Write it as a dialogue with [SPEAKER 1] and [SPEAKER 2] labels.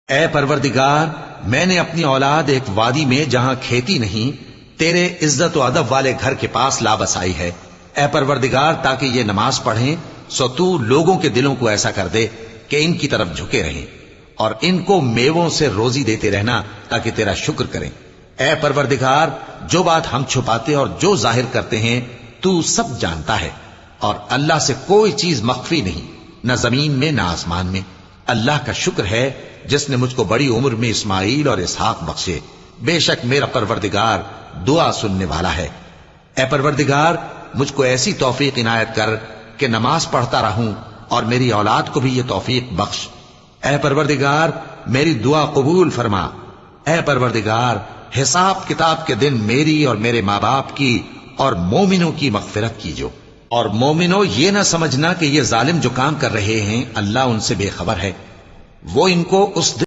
[SPEAKER 1] اے پروردگار، میں نے اپنی اولاد ایک وادی میں جہاں کھیتی نہیں تیرے عزت و ادب والے گھر کے پاس لا بسائی ہے۔ اے پروردگار، تاکہ یہ نماز پڑھیں سو تو لوگوں کے دلوں کو ایسا کر دے کہ ان کی طرف جھکے رہیں، اور ان کو میووں سے روزی دیتے رہنا تاکہ تیرا شکر کریں۔ اے پروردگار، جو بات ہم چھپاتے اور جو ظاہر کرتے ہیں تو سب جانتا ہے، اور اللہ سے کوئی چیز مخفی نہیں، نہ زمین میں نہ آسمان میں۔ اللہ کا شکر ہے جس نے مجھ کو بڑی عمر میں اسماعیل اور اسحاق بخشے، بے شک میرا پروردگار دعا سننے والا ہے۔ اے پروردگار، مجھ کو ایسی توفیق عنایت کر کہ نماز پڑھتا رہوں، اور میری اولاد کو بھی یہ توفیق بخش۔ اے پروردگار، میری دعا قبول فرما۔ اے پروردگار، حساب کتاب کے دن میری اور میرے ماں باپ کی اور مومنوں کی مغفرت کیجو، اور مومنوں یہ نہ سمجھنا کہ یہ ظالم جو کام کر رہے ہیں اللہ ان سے بے خبر ہے، وہ ان کو اس